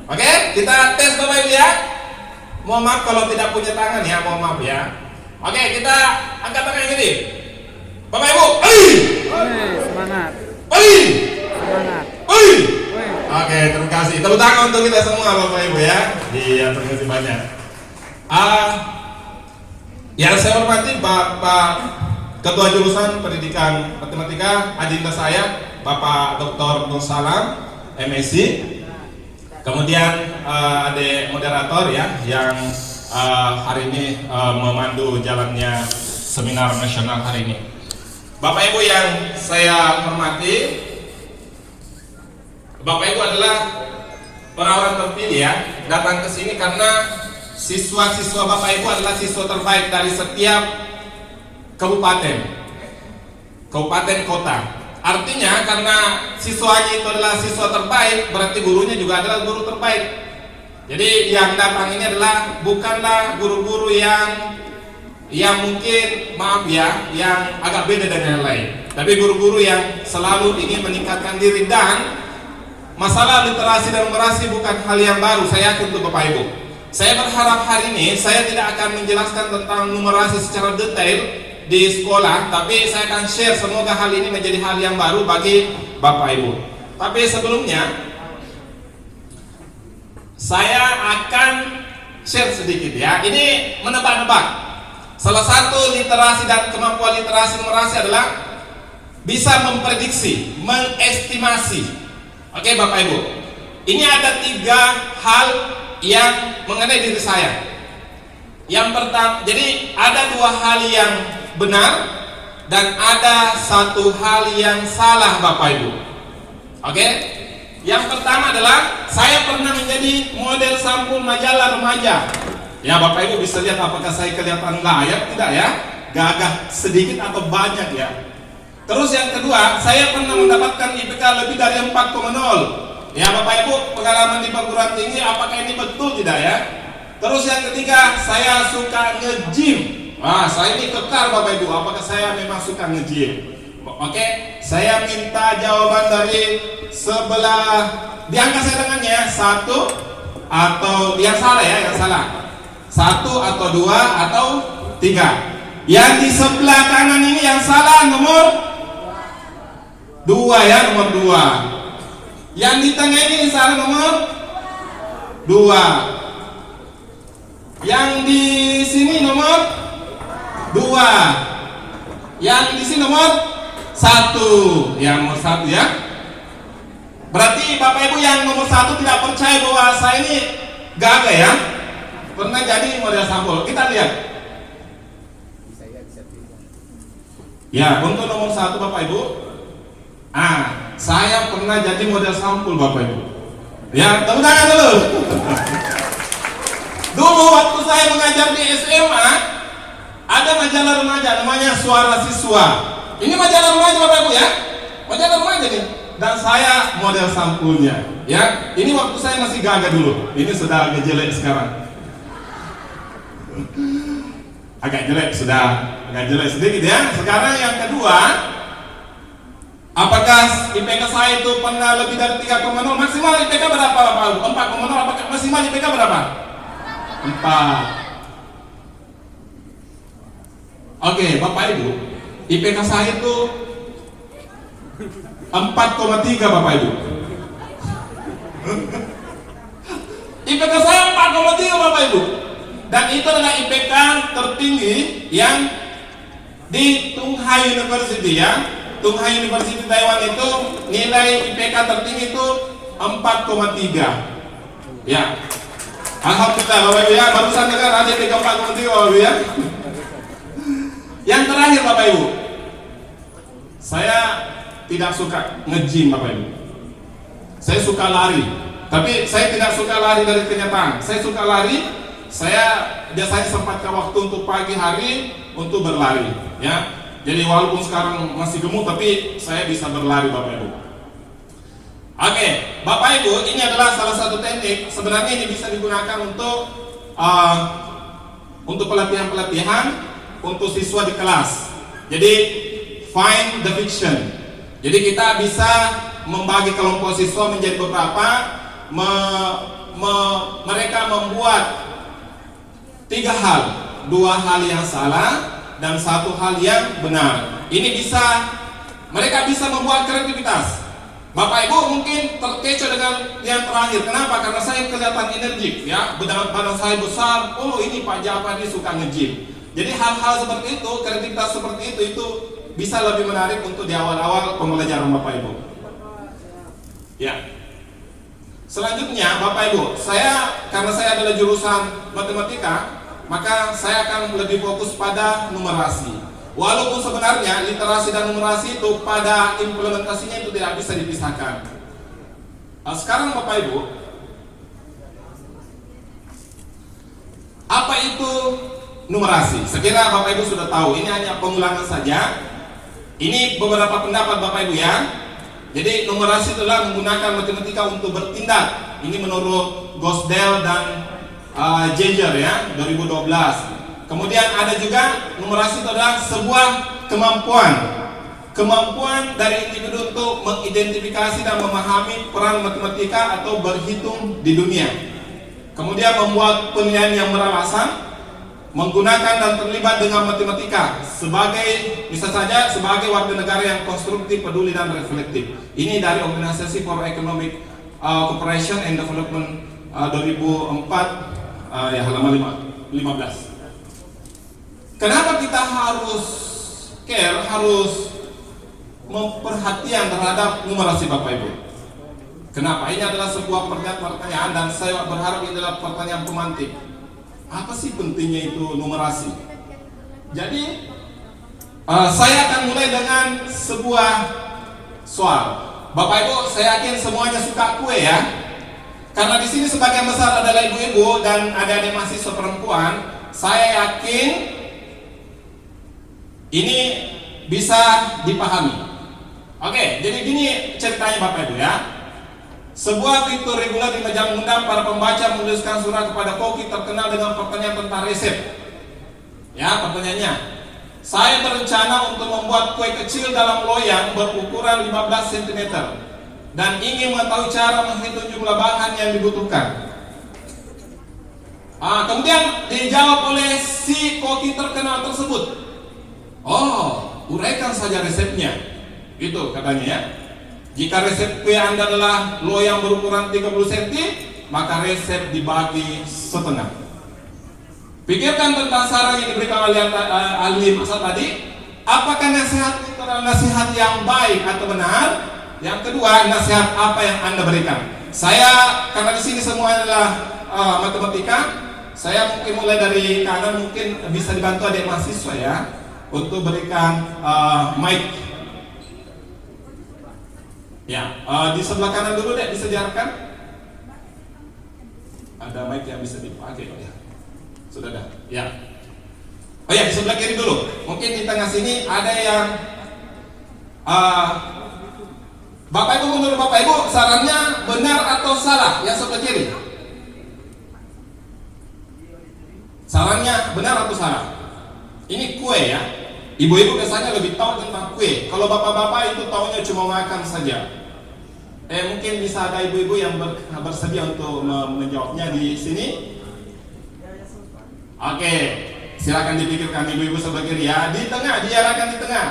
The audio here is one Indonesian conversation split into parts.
Oke, kita tes Bapak Ibu ya. Mohon maaf kalau tidak punya tangan ya, mohon maaf ya. Oke, kita angkat tangan gini. Bapak Ibu, Semangat. Semangat. Oke, terima kasih. Tepuk tangan untuk kita semua Bapak Ibu ya. Iya, terima kasih banyak. Yang saya hormati Bapak Ketua Jurusan Pendidikan Matematika Adinda saya, Bapak Dr. Nur Salam, MSc. Kemudian adik moderator ya yang hari ini memandu jalannya seminar nasional hari ini. Bapak Ibu yang saya hormati, Bapak Ibu adalah orang-orang terpilih ya, datang ke sini karena siswa-siswa Bapak Ibu adalah siswa terbaik dari setiap kabupaten kota. Artinya karena siswanya itu adalah siswa terbaik, berarti gurunya juga adalah guru terbaik. Jadi yang datang ini adalah bukanlah guru-guru yang mungkin maaf ya, yang agak beda dengan yang lain, tapi guru-guru yang selalu ingin meningkatkan diri. Dan masalah literasi dan numerasi bukan hal yang baru, saya yakin untuk Bapak Ibu. Saya berharap hari ini saya tidak akan menjelaskan tentang numerasi secara detail di sekolah, tapi saya akan share, semoga hal ini menjadi hal yang baru bagi Bapak Ibu. Tapi sebelumnya saya akan share sedikit ya. Ini menebak-nebak. Salah satu literasi dan kemampuan literasi numerasi adalah bisa memprediksi, mengestimasi. Oke Bapak Ibu, ini ada 3 hal yang mengenai diri saya. Yang pertama, jadi ada 2 hal yang benar dan ada 1 hal yang salah Bapak Ibu. Oke? Yang pertama adalah saya pernah menjadi model sampul majalah remaja. Ya Bapak Ibu bisa lihat apakah saya kelihatan layak tidak ya? Gagah sedikit atau banyak ya? Terus yang kedua, saya pernah mendapatkan IPK lebih dari 4,0. Ya Bapak Ibu, pengalaman di perguruan tinggi, apakah ini betul tidak ya? Terus yang ketiga, saya suka nge-gym. Wah, saya ini kekar Bapak Ibu, apakah saya memang suka nge-gym? Oke, saya minta jawaban dari sebelah, diangkat saya tangannya, 1 atau yang salah ya, yang salah. 1 atau 2 atau 3. Yang di sebelah kanan ini yang salah nomor 2 ya, nomor 2. Yang di tengah ini salah nomor 2. Yang di sini nomor 2. Yang di sini nomor 1. Yang nomor 1 ya. Berarti Bapak Ibu yang nomor 1 tidak percaya bahwa saya ini gagah ya. Pernah jadi model sampul. Kita lihat. Ya, untuk nomor 1 Bapak Ibu. Saya pernah jadi model sampul Bapak Ibu. Ya, tepuk tangan dulu. Dulu waktu saya mengajar di SMA, ada majalah remaja namanya Suara Siswa. Ini majalah remaja Bapak Ibu ya. Majalah remaja nih. Dan saya model sampulnya. Ya, ini waktu saya masih gagah dulu. Ini sudah agak jelek sekarang. Agak jelek sedikit ya. Sekarang yang kedua, apakah IPK saya itu pernah lebih dari 3,0? Maksimal IPK berapa Bapak Ibu? 4,0. Apakah maksimal IPK berapa? 4. Oke, Bapak Ibu, IPK saya itu 4,3 Bapak Ibu. IPK saya 4,3 Bapak Ibu. Dan itu adalah IPK tertinggi yang di Tung Hai University ya. Tung Hai University Taiwan itu nilai IPK tertinggi itu 4,3. Ya. Alhamdulillah Bapak Ibu ya, barusan dengar ada IPK 4,3 Bapak Ibu ya. Yang terakhir Bapak Ibu, saya tidak suka nge-gym Bapak Ibu. Saya suka lari, tapi saya tidak suka lari dari kenyataan. Saya suka lari, saya biasanya sempatkan waktu untuk pagi hari untuk berlari ya. Jadi walaupun sekarang masih gemuk, tapi saya bisa berlari Bapak Ibu. Oke, Bapak Ibu, ini adalah salah satu teknik. Sebenarnya ini bisa digunakan untuk pelatihan-pelatihan untuk siswa di kelas. Jadi find the fiction. Jadi kita bisa membagi kelompok siswa menjadi beberapa. mereka membuat 3 hal, 2 hal yang salah dan 1 hal yang benar. Ini mereka bisa membuat kreativitas. Bapak Ibu mungkin terkecoh dengan yang terakhir. Kenapa? Karena saya kelihatan energik, ya. Badan saya besar. Oh, ini Pak Jafar ini suka nge-gym. Jadi hal-hal seperti itu, kreativitas seperti itu bisa lebih menarik untuk di awal-awal pembelajaran Bapak Ibu. Ya. Selanjutnya Bapak Ibu, karena saya adalah jurusan matematika, maka saya akan lebih fokus pada numerasi. Walaupun sebenarnya literasi dan numerasi itu pada implementasinya itu tidak bisa dipisahkan. Sekarang Bapak Ibu, apa itu numerasi? Sekira Bapak Ibu sudah tahu, ini hanya pengulangan saja. Ini beberapa pendapat Bapak Ibu ya. Jadi numerasi adalah menggunakan matematika untuk bertindak. Ini menurut Gosdell dan Jaeger ya, 2012. Kemudian ada juga numerasi itu adalah sebuah kemampuan dari individu untuk mengidentifikasi dan memahami peran matematika atau berhitung di dunia. Kemudian membuat penilaian yang beralasan, menggunakan dan terlibat dengan matematika bisa saja sebagai warga negara yang konstruktif, peduli dan reflektif. Ini dari Organisasi for Economic Cooperation and Development 2004 halaman 15. Kenapa kita harus memperhatian terhadap numerasi Bapak Ibu? Kenapa? Ini adalah sebuah pertanyaan dan saya berharap ini adalah pertanyaan pemantik. Apa sih pentingnya itu numerasi? Jadi saya akan mulai dengan sebuah soal. Bapak Ibu, saya yakin semuanya suka kue ya. Karena di sini sebagian besar adalah ibu-ibu dan adik-adik mahasiswa perempuan, saya yakin ini bisa dipahami. Oke, jadi gini ceritanya Bapak Ibu ya. Sebuah fitur reguler di meja undang para pembaca menuliskan surat kepada Koki terkenal dengan pertanyaan tentang resep. Ya, pertanyaannya. Saya berencana untuk membuat kue kecil dalam loyang berukuran 15 cm dan ingin mengetahui cara menghitung jumlah bahan yang dibutuhkan. Kemudian dijawab oleh si Koki terkenal tersebut. Oh, uraikan saja resepnya. Itu katanya ya. Jika resep kue Anda adalah loyang berukuran 30 cm, maka resep dibagi setengah. Pikirkan tentang saran yang diberikan oleh ahli masak tadi. Apakah nasihat itu adalah nasihat yang baik atau benar? Yang kedua, nasihat apa yang Anda berikan? Karena di sini semua adalah matematika, saya mungkin mulai dari kanan, mungkin bisa dibantu adik mahasiswa ya, untuk berikan mic. Ya, di sebelah kanan dulu deh, bisa diarahkan. Ada mic yang bisa dipakai ya. Sudah dah. Ya. Oh ya, di sebelah kiri dulu. Mungkin di tengah sini ada yang Bapak Ibu, menurut Bapak Ibu sarannya benar atau salah? Yang sebelah kiri. Sarannya benar atau salah? Ini kue ya. Ibu-ibu biasanya lebih tahu tentang kue. Kalau bapak-bapak itu tahunya cuma makan saja. Mungkin bisa ada ibu-ibu yang bersedia untuk menjawabnya di sini. Oke, silakan dipikirkan ibu-ibu sebelah kiri ya. Di tengah, diarahkan di tengah.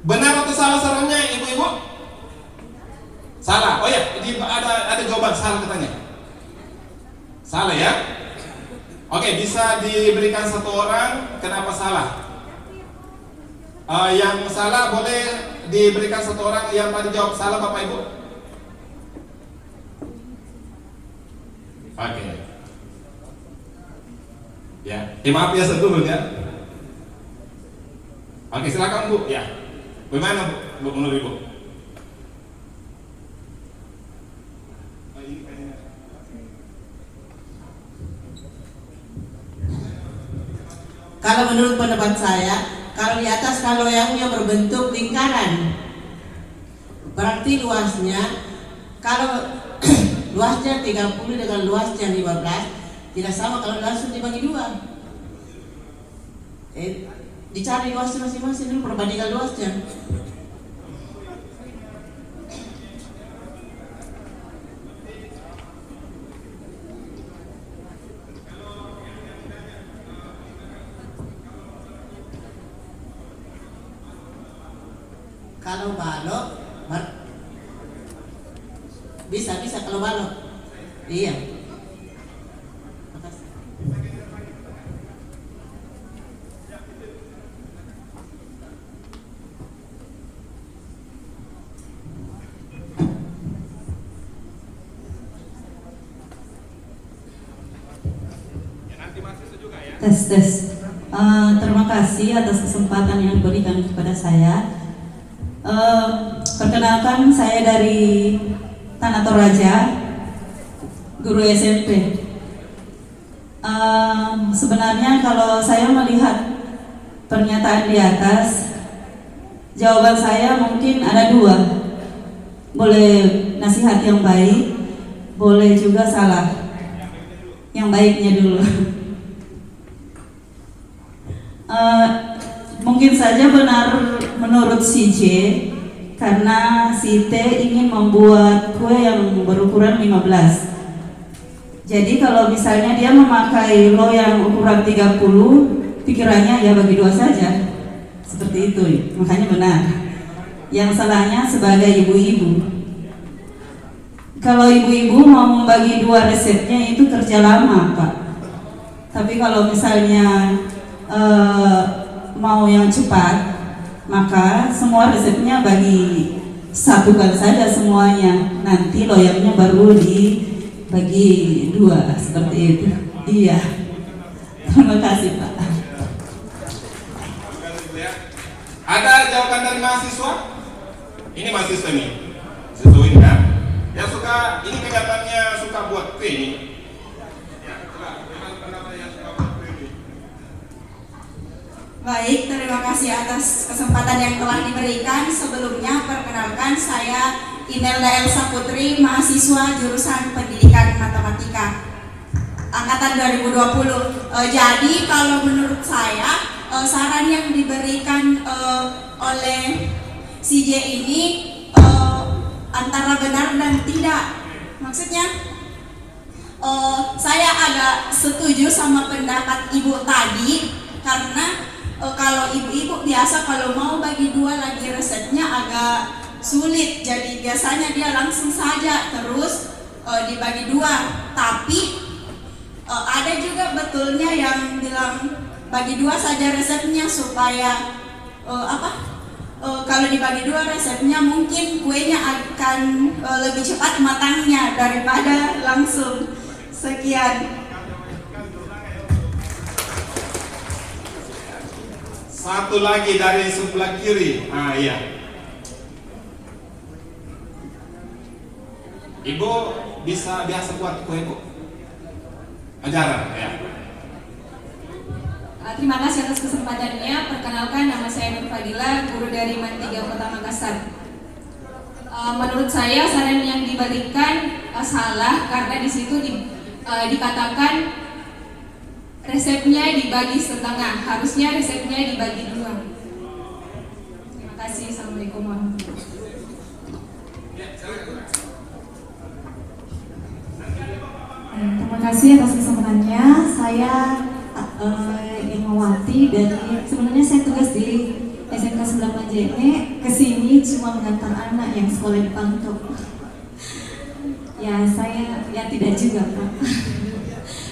Benar atau salah sarannya ibu-ibu? Salah. Oh ya, ada jawaban salah katanya. Salah ya. Oke, bisa diberikan satu orang. Kenapa salah? Yang salah boleh diberikan satu orang yang tadi jawab salah Bapak Ibu. Oke. Ya, maaf ya sebelumnya. Oke, silakan Bu. Ya. Bagaimana Bu menurut Ibu? Kalau menurut pendapat saya, kalau di atas loyangnya berbentuk lingkaran, berarti luasnya, kalau luasnya 30 dengan luasnya 15 tidak sama kalau langsung dibagi dua. Dicari luasnya masing-masing dulu, perbandingan luasnya. Kalau balok bisa kalau balok. Iya. Makasih. Tes. Terima kasih atas kesempatan yang diberikan kepada saya. Perkenalkan, saya dari Tanah Toraja, guru SMP. Sebenarnya kalau saya melihat pernyataan di atas, jawaban saya mungkin ada dua. Boleh nasihat yang baik, boleh juga salah. Yang baiknya dulu. Mungkin saja benar menurut si J, karena si T ingin membuat kue yang berukuran 15. Jadi kalau misalnya dia memakai lo yang ukuran 30, pikirannya ya bagi dua saja. Seperti itu, makanya benar. Yang salahnya sebagai ibu-ibu. Kalau ibu-ibu mau membagi dua resepnya itu kerja lama, Pak. Tapi kalau misalnya mau yang cepat, maka semua resepnya bagi satukan saja semuanya. Nanti loyangnya baru dibagi dua, seperti itu. Iya. Terima kasih, Pak. Ada jawaban dari mahasiswa? Ini mahasiswa nih, siswa ini kan? Yang suka, ini kelihatannya suka buat kue ini. Ya, coba, memang kenapa yang suka buat kue ini? Baik, terima kasih atas kesempatan yang telah diberikan. Sebelumnya, perkenalkan saya Imelda Elsa Putri, mahasiswa jurusan Pendidikan Matematika angkatan 2020. Jadi kalau menurut saya saran yang diberikan oleh CJ ini antara benar dan tidak. Maksudnya saya agak setuju sama pendapat ibu tadi, karena kalau ibu-ibu biasa kalau mau bagi dua lagi resepnya agak sulit. Jadi biasanya dia langsung saja terus dibagi dua. Tapi ada juga betulnya yang bilang bagi dua saja resepnya supaya kalau dibagi dua resepnya mungkin kuenya akan lebih cepat matangnya daripada langsung. Sekian. Satu lagi dari sebelah kiri. Iya. Ibu biasa buat kue, Bu? Ajaran, ya. Terima kasih atas kesempatannya. Perkenalkan, nama saya Nur Fadila, guru dari MAN 3 Kota Makassar. Menurut saya saran yang diberikan salah, karena di situ dikatakan resepnya dibagi setengah, harusnya resepnya dibagi dua. Terima kasih. Assalamualaikum warahmatullahi wabarakatuh. Terima kasih atas kesempatannya. Saya Ingawati dari, sebenarnya saya tugas di SMK 98 JN. Kesini cuma mengantar anak yang sekolah di Pangtok. Ya saya tidak juga, Pak.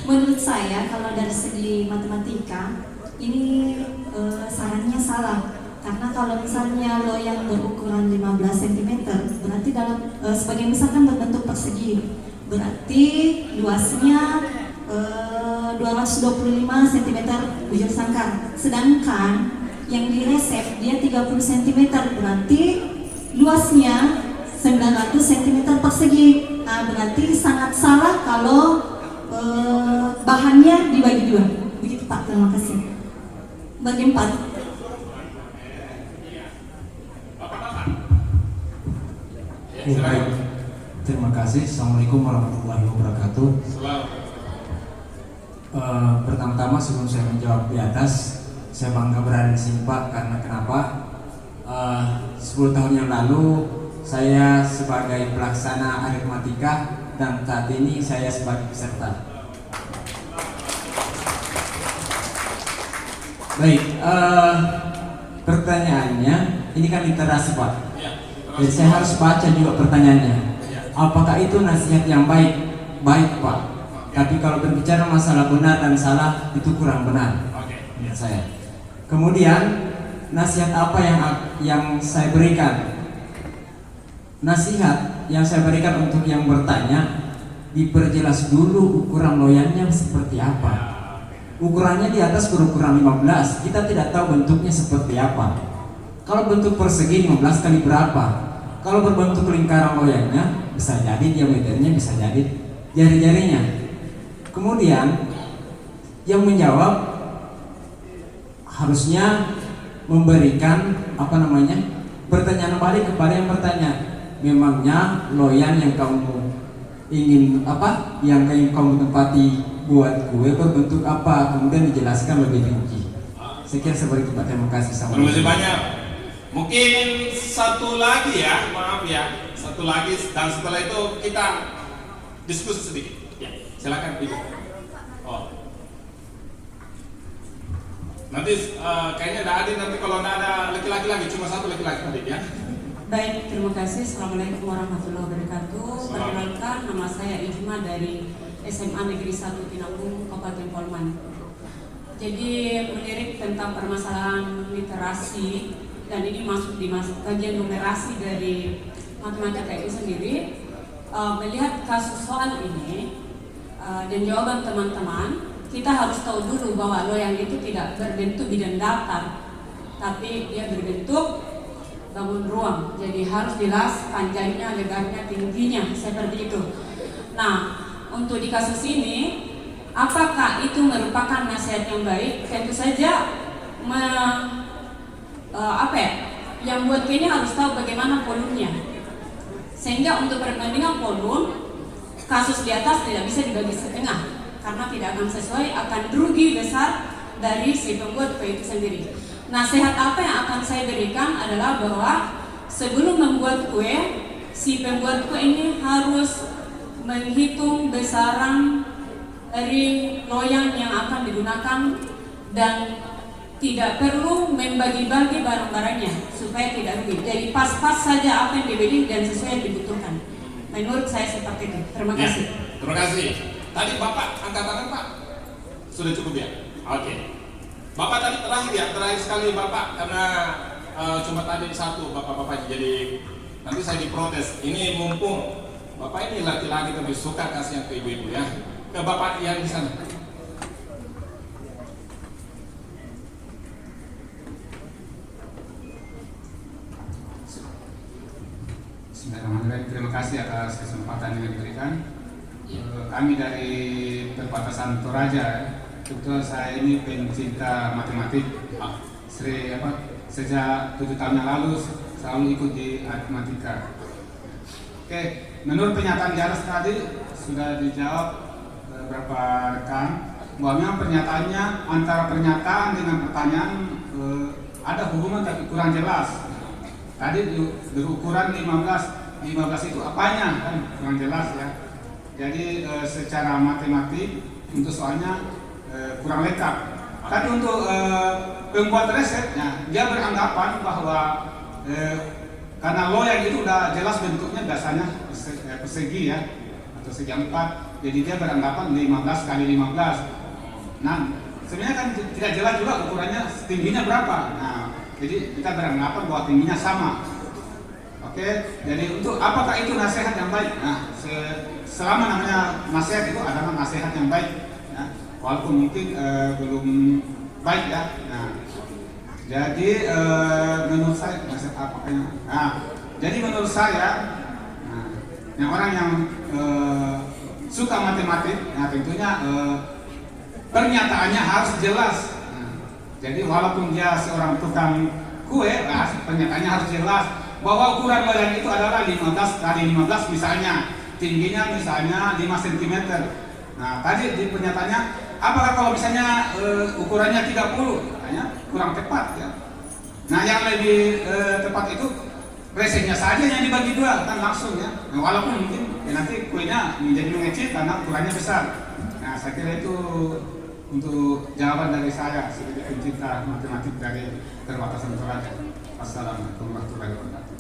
Menurut saya kalau dari segi matematika ini sarannya salah, karena kalau misalnya lo yang berukuran 15 cm berarti dalam sebagian besar kan berbentuk persegi, berarti luasnya 225 cm bujur sangkar, sedangkan yang di resep dia 30 cm, berarti luasnya 900 cm persegi. Nah, berarti sangat salah kalau bahannya dibagi dua. Begitu, Pak. Terima kasih. Bagi 4. Baik. Terima kasih. Assalamualaikum warahmatullahi wabarakatuh. Pertama-tama sebelum saya menjawab di atas, saya bangga berada di sini, Pak, karena kenapa? 10 tahun yang lalu saya sebagai pelaksana aritmatika dan saat ini saya sebagai peserta. Baik, pertanyaannya ini kan literasi Pak. Ya. Jadi saya harus baca juga pertanyaannya. Apakah itu nasihat yang baik? Baik Pak. Tapi kalau berbicara masalah benar dan salah itu kurang benar menurut saya. Kemudian nasihat apa yang saya berikan? Nasihat yang saya berikan untuk yang bertanya, diperjelas dulu ukuran loyannya seperti apa. Ukurannya di atas berukuran 15, kita tidak tahu bentuknya seperti apa. Kalau bentuk persegi 15 kali berapa? Kalau berbentuk lingkaran loyannya bisa jadi diameternya, bisa jadi jari-jarinya. Kemudian yang menjawab harusnya memberikan pertanyaan balik kepada yang bertanya. Memangnya loyan yang kamu ingin yang kamu tempati buat kue berbentuk apa? Kemudian dijelaskan lebih rinci. Sekian seperti itu Pak. Terima kasih. Terima kasih banyak. Mungkin satu lagi ya, maaf ya, satu lagi dan setelah itu kita diskusi sedikit. Ya, silakan Ibu. Oh. Nanti kayaknya ada adik nanti kalau ada laki-laki lagi cuma satu laki-laki adik ya. Baik, terima kasih. Assalamualaikum warahmatullahi wabarakatuh. Perkenalkan, nama saya Ijma dari SMA Negeri 1 Tinanggung, Kabupaten Polman. Jadi melirik tentang permasalahan literasi dan ini masuk di kajian numerasi dari matematika itu sendiri. Melihat kasus soal ini dan jawaban teman-teman, kita harus tahu dulu bahwa loyang itu tidak berbentuk bidang datar, tapi dia berbentuk bangun ruang. Jadi harus jelas panjangnya, lebarnya, tingginya, seperti itu. Nah, untuk di kasus ini, apakah itu merupakan nasihat yang baik? Tentu saja, yang buat ini harus tahu bagaimana volumenya. Sehingga untuk perbandingan volume, kasus di atas tidak bisa dibagi setengah, karena tidak akan sesuai, akan rugi besar dari si pembuat kue itu sendiri. Nasihat apa yang akan saya berikan adalah bahwa sebelum membuat kue, si pembuat kue ini harus menghitung besaran dari loyang yang akan digunakan dan tidak perlu membagi-bagi barang-barangnya supaya tidak rugi. Jadi pas-pas saja apa yang dibeli dan sesuai yang dibutuhkan. Menurut saya seperti itu. Terima kasih. Terima kasih. Tadi Bapak angkat tangan Pak. Sudah cukup ya? Oke. Bapak tadi terakhir sekali Bapak karena cuma tadi satu Bapak-bapak, jadi nanti saya diprotes. Ini mumpung Bapak ini laki-laki tapi suka kasih yang ke ibu-ibu ya. Ke Bapak yang di sana. Bismillahirrahmanirrahim. Terima kasih atas kesempatan yang diberikan. Kami dari perbatasan Toraja. Tentu saya ini pencinta matematik. Sejak 7 tahun yang lalu selalu ikut di matematika. Oke, menurut pernyataan di atas tadi sudah dijawab beberapa rekan bahwa memang pernyataannya antara pernyataan dengan pertanyaan ada hubungan tapi kurang jelas. Tadi berukuran 15 itu apanya kan kurang jelas ya. Jadi secara matematik untuk soalnya kurang lengkap. Tapi untuk pembuat resepnya dia beranggapan bahwa karena loyang itu udah jelas bentuknya biasanya persegi ya atau segi 4, jadi dia beranggapan 15 kali 15. Nah sebenarnya kan tidak jelas juga ukurannya tingginya berapa. Nah jadi kita beranggapan bahwa tingginya sama. Oke, jadi untuk apakah itu nasihat yang baik? Nah selama namanya nasihat itu adalah nasihat yang baik ya. Walaupun mungkin belum baik ya. Nah, jadi menurut saya nasihat apakah? Nah, jadi menurut saya, yang orang yang suka matematik, nah tentunya pernyataannya harus jelas. Nah, jadi walaupun dia seorang tukang kue, pernyataannya harus jelas bahwa ukuran loyang itu adalah 15 kali 15 misalnya, tingginya misalnya 5 cm. Nah, tadi di pernyataannya, apakah kalau misalnya ukurannya 30, katanya kurang tepat ya. Nah, yang lebih tepat itu resepnya saja yang dibagi dua kan langsung ya. Nah, walaupun mungkin ya nanti kuenya menjadi mengecil karena ukurannya besar. Nah, saya kira itu untuk jawaban dari saya sebagai pencinta matematik dari Perbatasan Toraja. Assalamualaikum warahmatullahi wabarakatuh.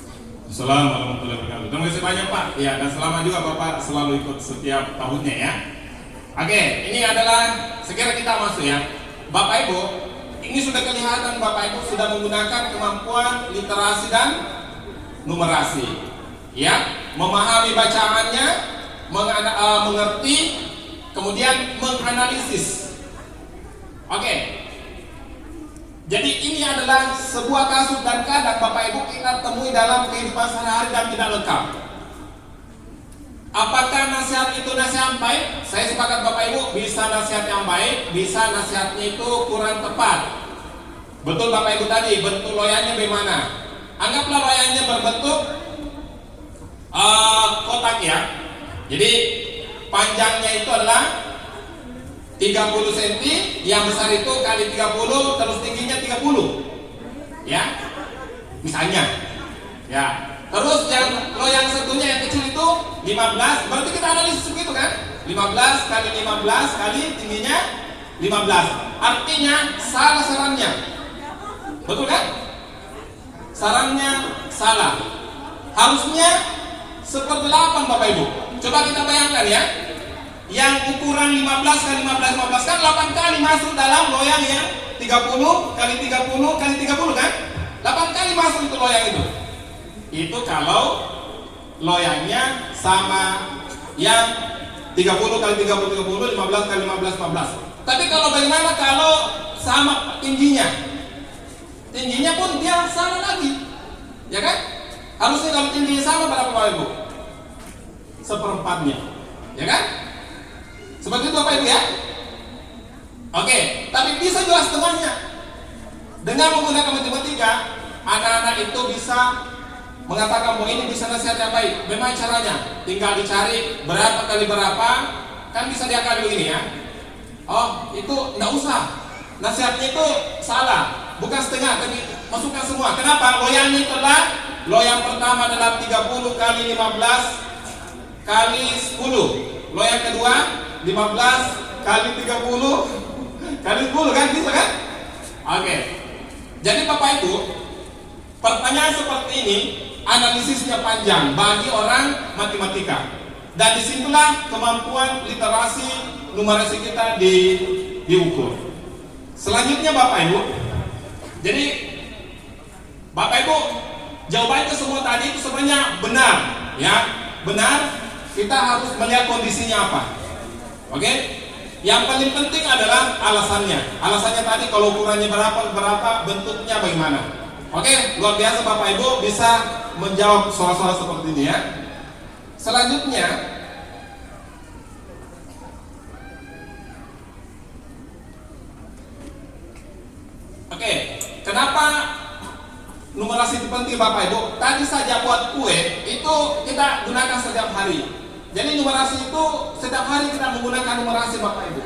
Assalamualaikum warahmatullahi wabarakatuh. Terima kasih banyak Pak. Ya, dan selamat juga Bapak selalu ikut setiap tahunnya ya. Oke, ini adalah segera kita masuk ya. Bapak Ibu, ini sudah kelihatan Bapak Ibu sudah menggunakan kemampuan literasi dan numerasi. Ya, memahami bacaannya, mengerti, kemudian menganalisis. Oke. Jadi ini adalah sebuah kasus dan kadang Bapak Ibu kita temui dalam kehidupan sehari-hari dan tidak lengkap. Apakah nasihat itu nasihat baik? Saya sepakat Bapak Ibu, bisa nasihat yang baik, bisa nasihatnya itu kurang tepat. Betul Bapak Ibu tadi, bentuk loyangnya bagaimana? Anggaplah loyangnya berbentuk kotak ya. Jadi panjangnya itu adalah 30 cm, yang besar itu kali 30, terus tingginya 30. Ya. Misalnya. Ya. Terus yang satunya yang kecil itu 15, berarti kita analisis begitu kan? 15 kali 15 kali tingginya 15. Artinya salah sarannya. Betul kan? Sarannya salah. Harusnya seperti 8 Bapak Ibu. Coba kita bayangkan ya. Yang ukuran 15 kali 15 kan 8 kali masuk dalam loyang yang 30 kali 30 kali 30 kan? 8 kali masuk itu loyang itu. Itu kalau loyangnya sama yang 30 kali 30 30, 15 kali 15 15. Tapi kalau bagaimana kalau sama tingginya? Tingginya pun dia sama lagi. Ya kan? Harusnya kalau tingginya sama berapa Bapak Ibu? Seperempatnya. Ya kan? Seperti itu Bapak Ibu ya. Oke, tapi bisa juga setengahnya. Dengan menggunakan matematika, anak-anak itu bisa mengatakan bahwa ini bisa nasihat yang baik. Memang caranya, tinggal dicari berapa kali berapa, kan bisa diakali begini ya. Oh, itu enggak usah. Nasihatnya itu salah, bukan setengah, tapi masukkan semua. Kenapa? Loyangnya itu adalah loyang pertama adalah 30 kali 15 kali 10. Loyang kedua 15 kali 30 kali 10 kan, bisa kan? Oke. Jadi Bapak Ibu, pertanyaan seperti ini analisisnya panjang bagi orang matematika. Dan disitulah kemampuan literasi numerasi kita diukur. Selanjutnya Bapak Ibu, jadi Bapak Ibu, jawabannya semua tadi itu sebenarnya benar, ya, benar. Kita harus melihat kondisinya apa. Oke? Yang paling penting adalah alasannya. Alasannya tadi kalau ukurannya berapa, bentuknya bagaimana. Oke, luar biasa Bapak Ibu bisa menjawab soal-soal seperti ini ya. Selanjutnya, oke, kenapa numerasi itu penting Bapak Ibu? Tadi saja buat kue itu kita gunakan setiap hari. Jadi numerasi itu setiap hari kita menggunakan numerasi Bapak Ibu.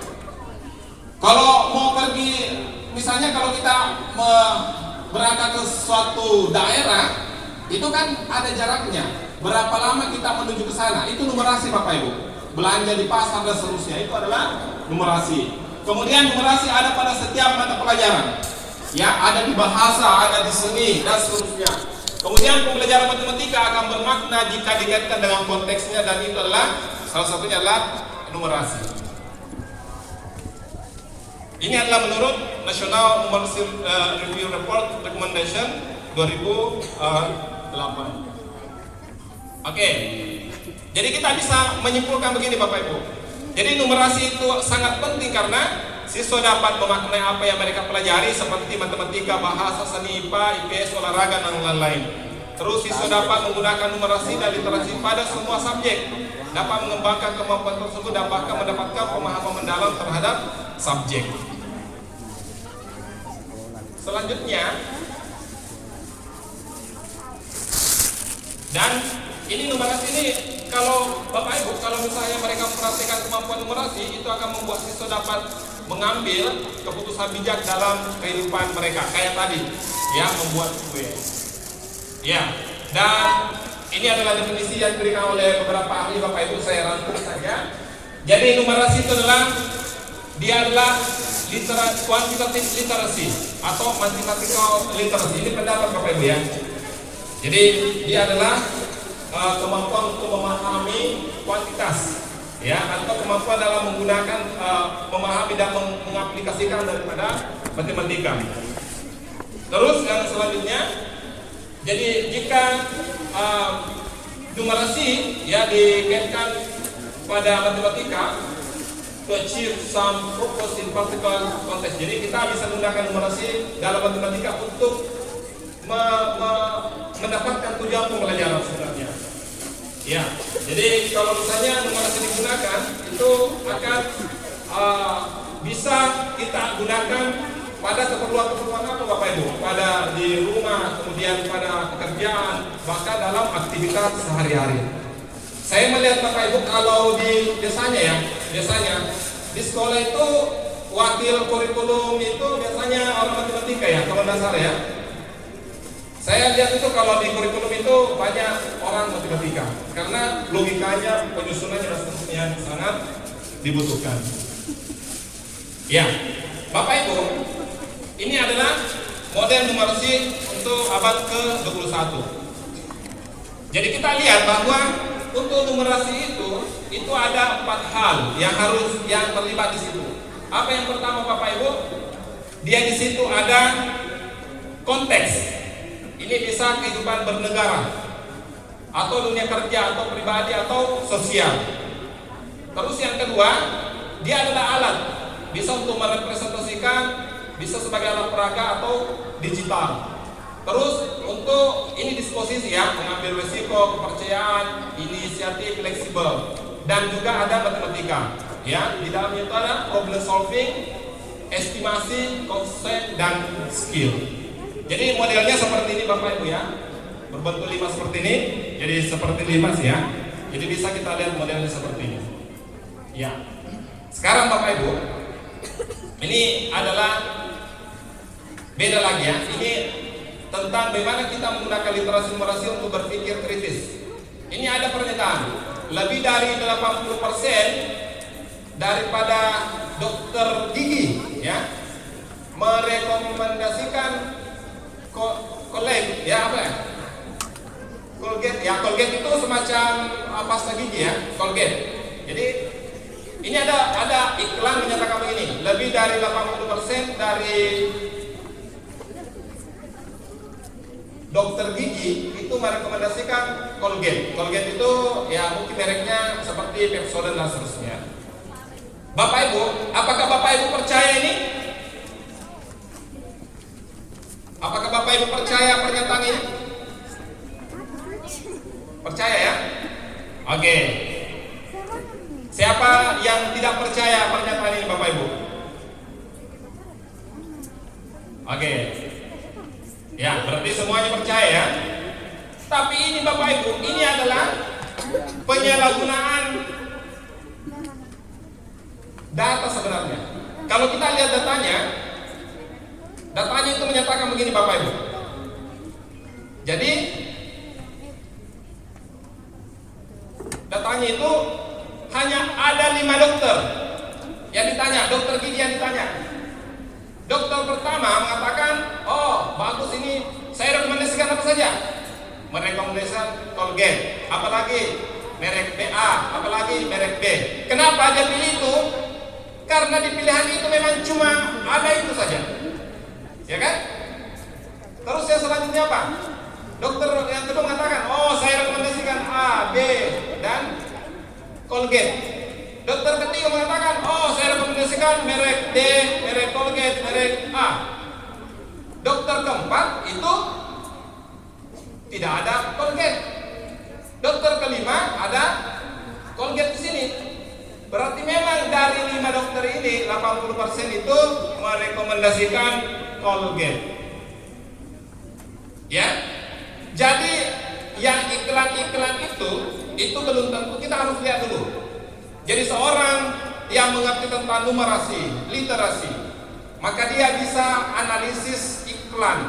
Kalau mau pergi, misalnya kalau kita berangkat ke suatu daerah, itu kan ada jaraknya. Berapa lama kita menuju ke sana? Itu numerasi Bapak Ibu. Belanja di pasar dan seterusnya itu adalah numerasi. Kemudian numerasi ada pada setiap mata pelajaran. Ya, ada di bahasa, ada di seni dan seterusnya. Kemudian pembelajaran matematika akan bermakna jika dikaitkan dengan konteksnya, dan itu adalah salah satunya adalah numerasi. Ini adalah menurut National Numeracy Review Report Recommendation 2008. Oke. Jadi kita bisa menyimpulkan begini Bapak Ibu. Jadi numerasi itu sangat penting karena siswa dapat memaknai apa yang mereka pelajari seperti matematika, bahasa, seni, IPA, IPS, olahraga, dan lain-lain. Terus siswa dapat menggunakan numerasi dan literasi pada semua subjek, dapat mengembangkan kemampuan tersebut dan bahkan mendapatkan pemahaman mendalam terhadap subjek. Selanjutnya, dan ini numerasi ini kalau Bapak Ibu, kalau misalnya mereka mempraktikkan kemampuan numerasi, itu akan membuat siswa dapat mengambil keputusan bijak dalam kehidupan mereka, kayak tadi ya, membuat kue ya. Dan ini adalah definisi yang diberikan oleh beberapa ahli Bapak Ibu, saya rangkum saja. Jadi numerasi itu adalah dia adalah quantitative literacy atau mathematical literacy. Ini pendapat Bapak Ibu ya. Jadi dia adalah kemampuan untuk memahami kuantitas, ya, atau kemampuan dalam menggunakan memahami dan mengaplikasikan daripada matematika. Terus yang selanjutnya, jadi jika numerasi ya dikaitkan pada matematika to achieve some purpose in particular context. Jadi kita bisa menggunakan numerasi dalam matematika untuk mendapatkan tujuan pembelajaran sebenarnya. Ya, jadi kalau misalnya numerasi digunakan itu akan bisa kita gunakan pada keperluan-keperluan apa Bapak Ibu? Pada di rumah, kemudian pada pekerjaan, bahkan dalam aktivitas sehari-hari. Saya melihat Bapak Ibu kalau biasanya di sekolah itu wakil kurikulum itu biasanya orang matematika ya, kalau dasar ya. Saya lihat itu kalau di kurikulum itu banyak orang matematika karena logikanya, penyusunannya dan seterusnya sangat dibutuhkan. Ya, Bapak Ibu, ini adalah model numerasi untuk abad ke-21. Jadi kita lihat bahwa untuk numerasi itu ada 4 hal yang terlibat di situ. Apa yang pertama Bapak Ibu? Dia di situ ada konteks. Ini bisa kehidupan bernegara atau dunia kerja atau pribadi atau sosial. Terus yang kedua, dia adalah alat. Bisa untuk merepresentasikan, bisa sebagai alat peraga atau digital. Terus untuk ini disposisi ya, mengambil risiko, kepercayaan, inisiatif, fleksibel, dan juga ada matematika. Ya, di dalamnya itu ada problem solving, estimasi, konsep, dan skill. Jadi modelnya seperti ini Bapak Ibu ya, berbentuk 5 seperti ini. Jadi seperti 5 sih ya. Jadi bisa kita lihat modelnya seperti ini. Ya. Sekarang Bapak Ibu, ini adalah beda lagi ya. Ini tentang bagaimana kita menggunakan literasi numerasi untuk berpikir kritis. Ini ada pernyataan, lebih dari 80% daripada dokter gigi ya merekomendasikan Colgate ya, apa ya? Colgate ya, Colgate itu semacam pasta gigi ya, Colgate. Jadi ini ada iklan menyatakan begini, lebih dari 80% dari dokter gigi itu merekomendasikan Colgate. Colgate itu ya mungkin mereknya seperti Pepsodent dan seterusnya. Bapak Ibu, apakah Bapak Ibu percaya ini? Apakah Bapak Ibu percaya pernyataan ini? Percaya ya? Oke. Siapa yang tidak percaya pernyataan ini Bapak Ibu? Oke. Ya, berarti semuanya percaya ya. Tapi ini Bapak Ibu, ini adalah penyalahgunaan data sebenarnya. Kalau kita lihat datanya itu menyatakan begini Bapak Ibu. Jadi datanya itu hanya ada 5 dokter yang ditanya, dokter gigi yang ditanya. Dokter pertama mengatakan, oh bagus ini, saya rekomendasikan apa saja? Merekomendasikan Colgate, apalagi merek BA, apalagi merek B. Kenapa dia pilih itu? Karena di pilihan itu memang cuma ada itu saja, ya kan? Terus yang selanjutnya apa? Dokter yang kedua mengatakan, oh saya rekomendasikan A, B, dan Colgate. Dokter ketiga mengatakan, oh saya rekomendasikan merek D, merek Colgate, merek A. Dokter keempat itu tidak ada Colgate. Dokter kelima ada Colgate di sini. Berarti memang dari 5 dokter ini 80% itu merekomendasikan Colgate. Ya. Jadi yang iklan-iklan itu belum tentu, kita harus lihat dulu. Jadi seorang yang mengerti tentang numerasi, literasi, maka dia bisa analisis iklan.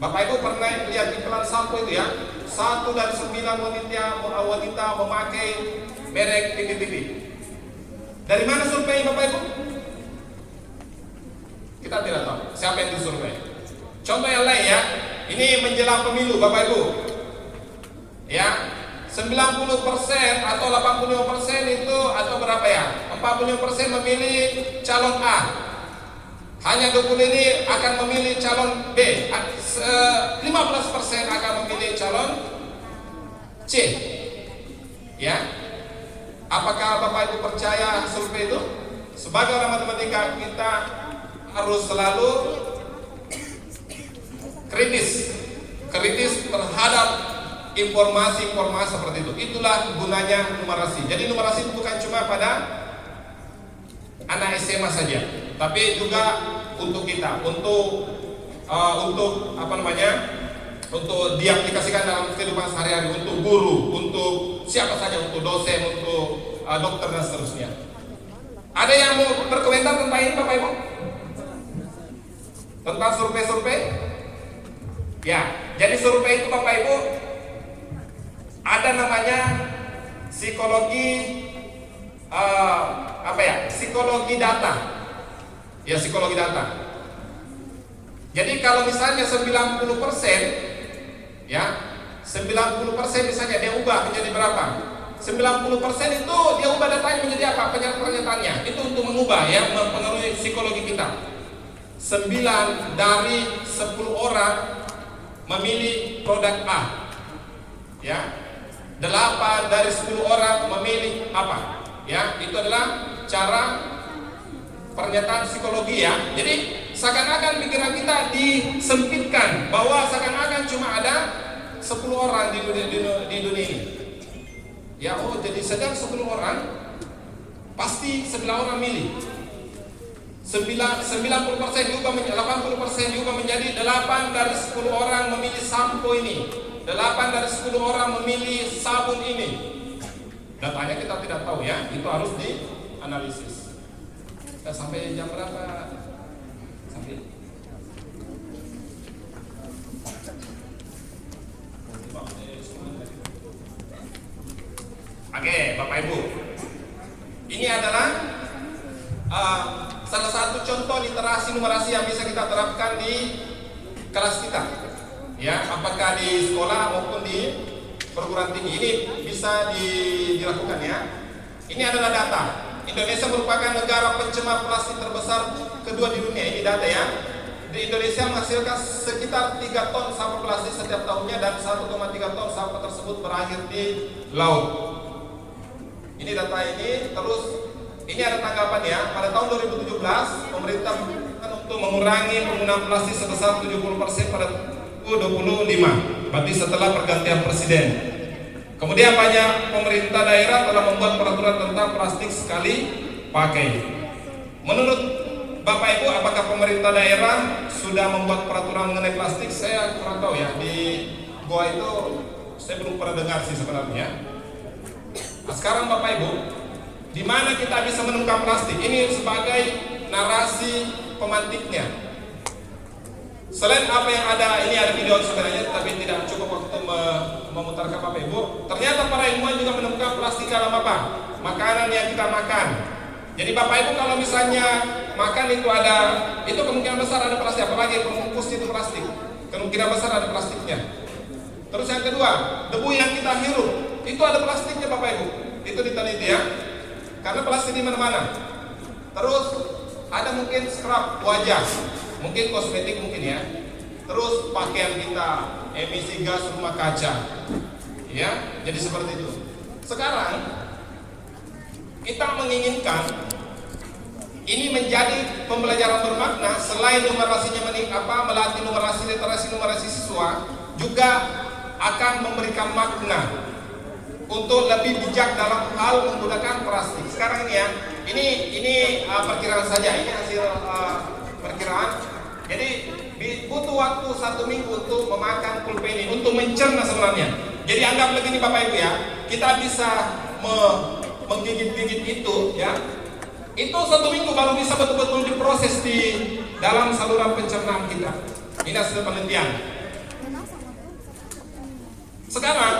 Bapak Ibu pernah lihat iklan sampo itu ya? 1 dari 9 wanita memakai merek pipi-pipi. Dari mana survei Bapak Ibu? Kita tidak tahu siapa yang disurvei. Contoh yang lain ya, ini menjelang pemilu Bapak Ibu. Ya, 90% atau 85% itu atau berapa ya? 45% memilih calon A. Hanya 20 ini akan memilih calon B. 15% akan memilih calon C. Ya. Apakah Bapak Ibu percaya survei itu? Sebagai orang matematika kita harus selalu kritis terhadap informasi-informasi seperti itu. Itulah gunanya numerasi. Jadi numerasi itu bukan cuma pada anak SMA saja, tapi juga untuk kita, untuk untuk diaplikasikan dalam kehidupan sehari-hari, untuk guru, untuk siapa saja, untuk dosen, untuk dokter dan seterusnya. Ada yang mau berkomentar tentang ini Bapak Ibu? Tentang survei-survei? Ya, jadi survei itu Bapak Ibu ada namanya psikologi psikologi data. Ya, psikologi data. Jadi kalau misalnya 90%, ya 90% misalnya dia ubah menjadi berapa? 90% itu dia ubah datanya menjadi apa? Pernyataannya itu untuk mengubah ya, mempengaruhi psikologi kita. 9 dari 10 orang memilih produk A, ya 8 dari 10 orang memilih apa? Ya, itu adalah cara pernyataan psikologi ya. Jadi seakan-akan pikiran kita disempitkan bahwa seakan-akan cuma ada 10 orang di dunia ini. Ya, jadi sedang 10 orang pasti 9 orang milih. 90% juga 80% juga menjadi 8 dari 10 orang memilih sampo ini. 8 dari 10 orang memilih sabun ini. Datanya kita tidak tahu ya, itu harus dianalisis. Sampai jam berapa? Sampai Oke, Bapak Ibu, ini adalah salah satu contoh literasi numerasi yang bisa kita terapkan di kelas kita. Ya, apakah di sekolah maupun di perguruan tinggi, ini bisa dilakukan ya. Ini adalah data. Indonesia merupakan negara pencemar plastik terbesar kedua di dunia. Ini data ya. Di Indonesia menghasilkan sekitar 3 ton sampah plastik setiap tahunnya dan 1,3 ton sampah tersebut berakhir di laut. Ini data ini. Terus ini ada tanggapan ya. Pada tahun 2017 pemerintah untuk mengurangi penggunaan plastik sebesar 70% pada 2025. Berarti setelah pergantian presiden. Kemudian banyak pemerintah daerah telah membuat peraturan tentang plastik sekali pakai. Menurut Bapak Ibu, apakah pemerintah daerah sudah membuat peraturan mengenai plastik? Saya kurang tahu ya. Di Goa itu saya belum pernah dengar sih sebenarnya. Nah, sekarang Bapak Ibu, di mana kita bisa menemukan plastik? Ini sebagai narasi pemantiknya. Selain apa yang ada, ini ada video sebenarnya, tapi tidak cukup waktu memutarkan Bapak Ibu. Ternyata para ilmuwan juga menemukan plastik dalam apa? Makanan yang kita makan. Jadi Bapak Ibu kalau misalnya makan itu ada, itu kemungkinan besar ada plastik, apalagi pembungkus itu plastik. Kemungkinan besar ada plastiknya. Terus yang kedua, debu yang kita hirup, itu ada plastiknya Bapak Ibu. Itu diteliti ya. Karena plastik di mana-mana. Terus ada mungkin scrub wajah, mungkin kosmetik mungkin ya. Terus pakaian kita, emisi gas rumah kaca, ya. Jadi seperti itu. Sekarang kita menginginkan ini menjadi pembelajaran bermakna. Selain numerasinya melatih numerasi, literasi numerasi siswa, juga akan memberikan makna untuk lebih bijak dalam hal menggunakan plastik. Sekarang ini ya, ini perkiraan saja, ini hasil perkiraan. Jadi butuh waktu 1 minggu untuk memakan pulpen ini, untuk mencerna sebenarnya. Jadi anggap begini Bapak Ibu ya, kita bisa menggigit-gigit itu ya. Itu 1 minggu baru bisa betul-betul diproses di dalam saluran pencernaan kita. Ini hasil penelitian. Sekarang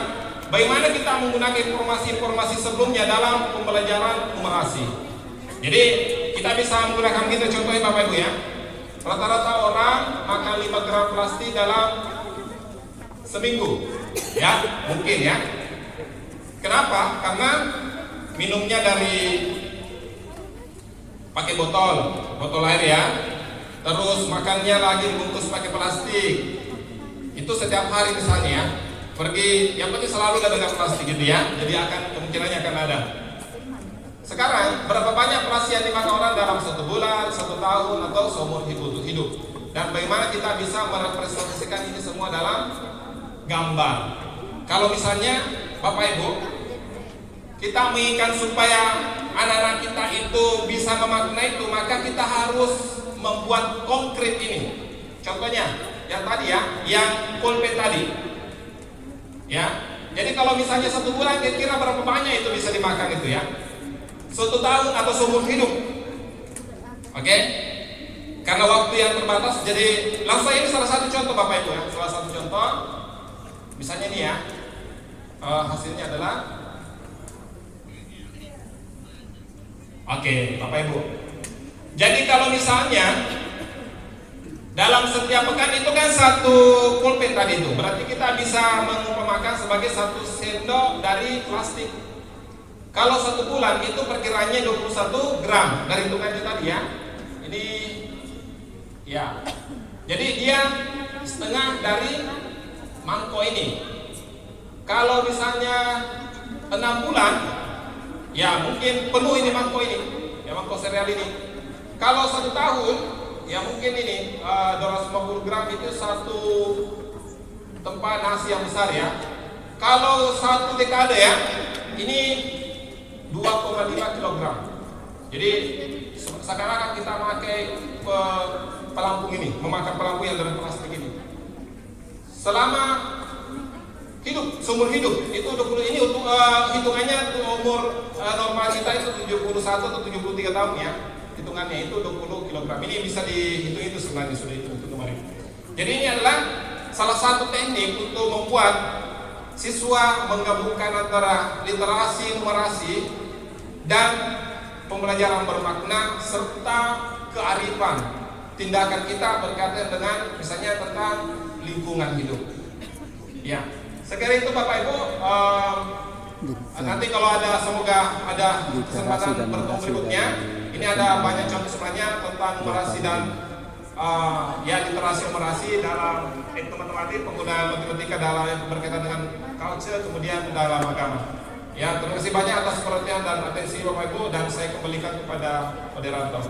bagaimana kita menggunakan informasi-informasi sebelumnya dalam pembelajaran numerasi? Jadi kita bisa menggunakan gitu contohnya Bapak Ibu ya. Rata-rata orang makan 5 gram plastik dalam seminggu, ya mungkin ya. Kenapa? Karena minumnya dari pakai botol air ya. Terus makannya lagi bungkus pakai plastik. Itu setiap hari misalnya ya. Pergi, yang penting selalu ada dengan plastik gitu ya. Jadi kemungkinannya akan ada. Sekarang berapa banyak plastik yang dimakan orang dalam 1 bulan, 1 tahun atau seumur hidup? Dan bagaimana kita bisa merepresentasikan ini semua dalam gambar? Kalau misalnya Bapak Ibu, kita menginginkan supaya anak-anak kita itu bisa memaknai itu, maka kita harus membuat konkret ini. Contohnya yang tadi ya, yang pulpen tadi ya. Jadi kalau misalnya 1 bulan, kira-kira berapa banyak itu bisa dimakan itu ya? 1 tahun atau seumur hidup. Oke? Karena waktu yang terbatas, jadi langsung ini salah satu contoh Bapak Ibu ya. Salah satu contoh, misalnya ini ya, hasilnya adalah oke, Bapak Ibu. Jadi kalau misalnya dalam setiap pekan itu kan 1 pulpen tadi itu, berarti kita bisa mengumpamakan sebagai 1 sendok dari plastik. Kalau 1 bulan itu perkiraannya 21 gram dari hitungannya tadi ya. Ini ya. Jadi dia setengah dari mangkok ini. Kalau misalnya 6 bulan, ya mungkin penuh ini mangkok ini, ya mangkok sereal ini. Kalau 1 tahun, ya mungkin ini 250 gram itu 1 tempat nasi yang besar ya. Kalau 1 dekade ya, ini 2,5 kilogram. Jadi sekarang kita pakai pelampung ini, memakan pelampung yang dari plastik ini. Selama hidup, seumur hidup itu 20, ini untuk hitungannya umur normal kita itu 71 atau 73 tahun ya. Hitungannya itu 20 kg. Ini bisa dihitung itu sebenarnya sudah itu kemarin. Jadi ini adalah salah satu teknik untuk membuat siswa menggabungkan antara literasi, numerasi dan pembelajaran bermakna serta kearifan tindakan kita berkaitan dengan misalnya tentang lingkungan hidup. Ya, sekali itu Bapak Ibu, nanti kalau ada semoga ada kesempatan bertemu berikutnya. Ini ada banyak contoh sebenarnya tentang numerasi dan ya literasi numerasi dalam matematik, penggunaan matematika dalam yang berkaitan dengan culture, kemudian dalam agama. Ya, terima kasih banyak atas perhatian dan atensi Bapak Ibu, dan saya kembalikan kepada moderator.